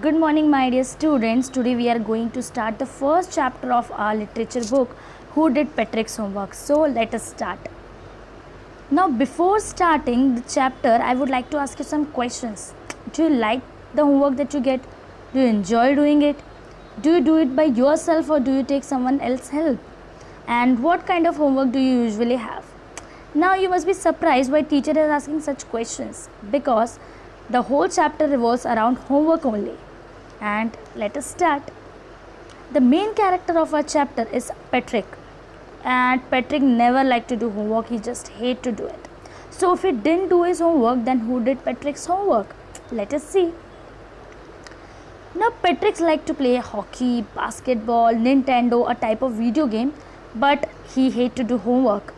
Good morning, my dear students. Today we are going to start the first chapter of our literature book, Who Did Patrick's Homework? So let us start. Now, before starting the chapter, I would like to ask you some questions. Do you like the homework that you get? Do you enjoy doing it? Do you do it by yourself or do you take someone else's help? And what kind of homework do you usually have? Now you must be surprised why teacher is asking such questions, because the whole chapter revolves around homework only. And let us start. The main character of our chapter is Patrick, and Patrick never liked to do homework. He just hated to do it. So if he didn't do his homework, then who did Patrick's homework? Let us see. Now Patrick liked to play hockey, basketball, Nintendo, a type of video game, but he hated to do homework.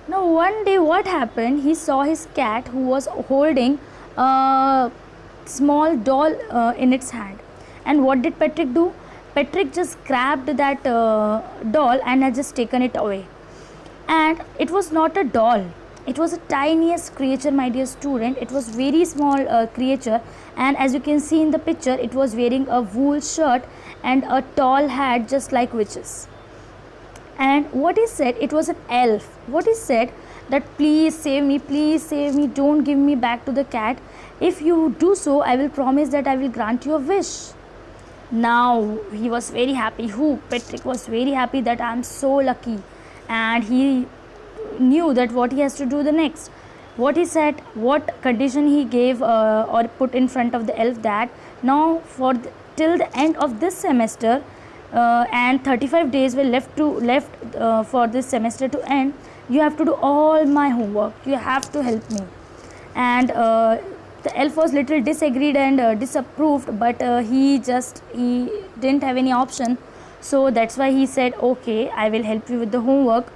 Now one day what happened, he saw his cat who was holding a small doll in its hand. And what did Patrick do? Patrick just grabbed that doll and had just taken it away. And it was not a doll. It was a tiniest creature, my dear student. It was very small creature, and as you can see in the picture, it was wearing a wool shirt and a tall hat just like witches. And what he said, it was an elf. What he said, that please save me, don't give me back to the cat. If you do so, I will promise that I will grant you a wish. Now he was very happy. Patrick was very happy that I am so lucky, and he knew that what he has to do the next. What he said, what condition he gave or put in front of the elf, that now till the end of this semester, and 35 days were left for this semester to end, you have to do all my homework, you have to help me. And the elf was little disagreed and disapproved, but he didn't have any option, so that's why he said, okay, I will help you with the homework.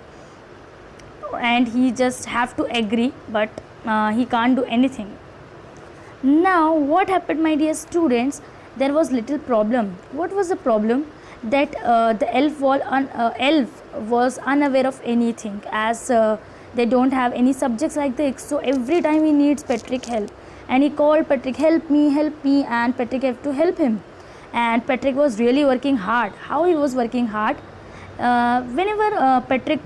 And he just have to agree, but he can't do anything. Now what happened, my dear students, there was little problem. What was the problem? That the elf was unaware of anything, as they don't have any subjects like this. So every time he needs Patrick help, and he called Patrick, help me, and Patrick have to help him. And Patrick was really working hard. How he was working hard? Whenever Patrick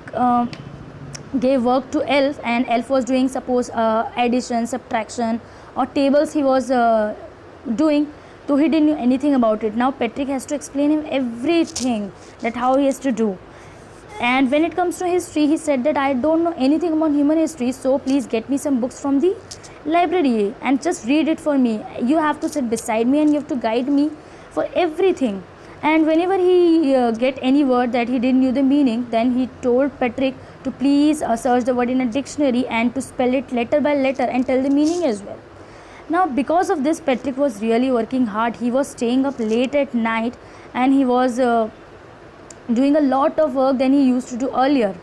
gave work to elf, and elf was doing, suppose, addition, subtraction, or tables he was doing, so he didn't know anything about it. Now Patrick has to explain him everything, that how he has to do. And when it comes to history, he said that I don't know anything about human history, so please get me some books from the library and just read it for me. You have to sit beside me and you have to guide me for everything. And whenever he get any word that he didn't know the meaning, then he told Patrick to please search the word in a dictionary and to spell it letter by letter and tell the meaning as well. Now because of this, Patrick was really working hard. He was staying up late at night, and he was doing a lot of work than he used to do earlier.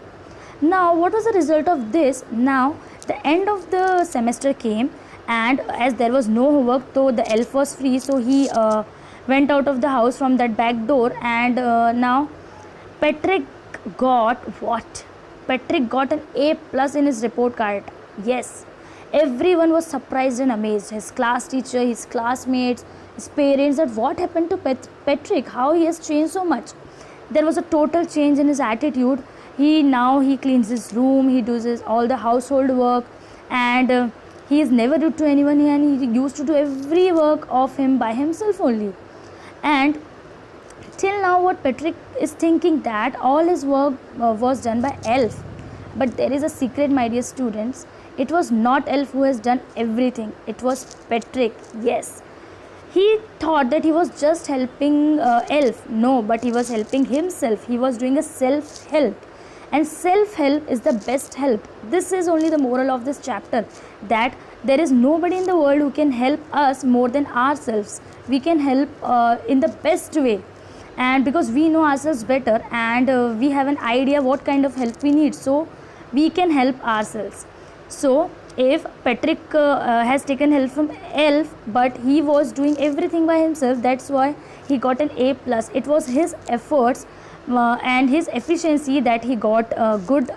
Now what was the result of this? Now the end of the semester came, and as there was no homework, so the elf was free, so he went out of the house from that back door. And now Patrick got what? Patrick got an A plus in his report card. Yes, everyone was surprised and amazed. His class teacher, his classmates, his parents, that what happened to Patrick, how he has changed so much. There was a total change in his attitude. He cleans his room, he does all the household work, and he is never rude to anyone, and he used to do every work of him by himself only. And till now what Patrick is thinking, that all his work was done by elf. But there is a secret, my dear students. It was not elf who has done everything, it was Patrick. Yes, he thought that he was just helping elf. No, but he was helping himself. He was doing a self-help, and self-help is the best help. This is only the moral of this chapter, that there is nobody in the world who can help us more than ourselves. We can help in the best way, and because we know ourselves better, and we have an idea what kind of help we need, so we can help ourselves. So if Patrick has taken help from elf, but he was doing everything by himself, that's why he got an A plus. It was his efforts and his efficiency that he got a good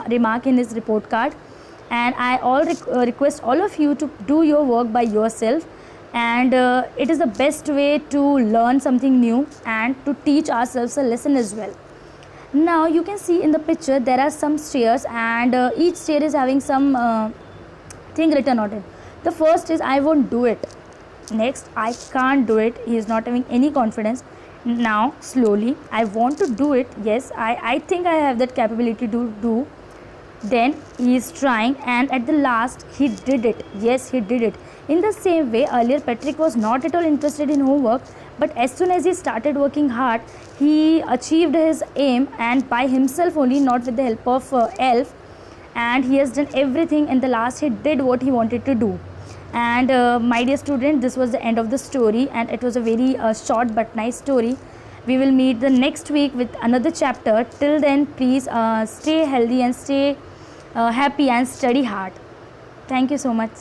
remark in his report card. And I request all of you to do your work by yourself. and it is the best way to learn something new and to teach ourselves a lesson as well. Now you can see in the picture there are some stairs, and each stair is having some thing written on it. The first is I won't do it. Next, I can't do it. He is not having any confidence. Now slowly, I want to do it. Yes, I think I have that capability to do. Then he is trying, and at the last he did it. Yes, he did it. In the same way, earlier Patrick was not at all interested in homework, but as soon as he started working hard, he achieved his aim, and by himself only, not with the help of Elf. And he has done everything. In the last, he did what he wanted to do. And my dear student, this was the end of the story, and it was a very short but nice story. We will meet the next week with another chapter. Till then, please stay healthy and stay happy and study hard. Thank you so much.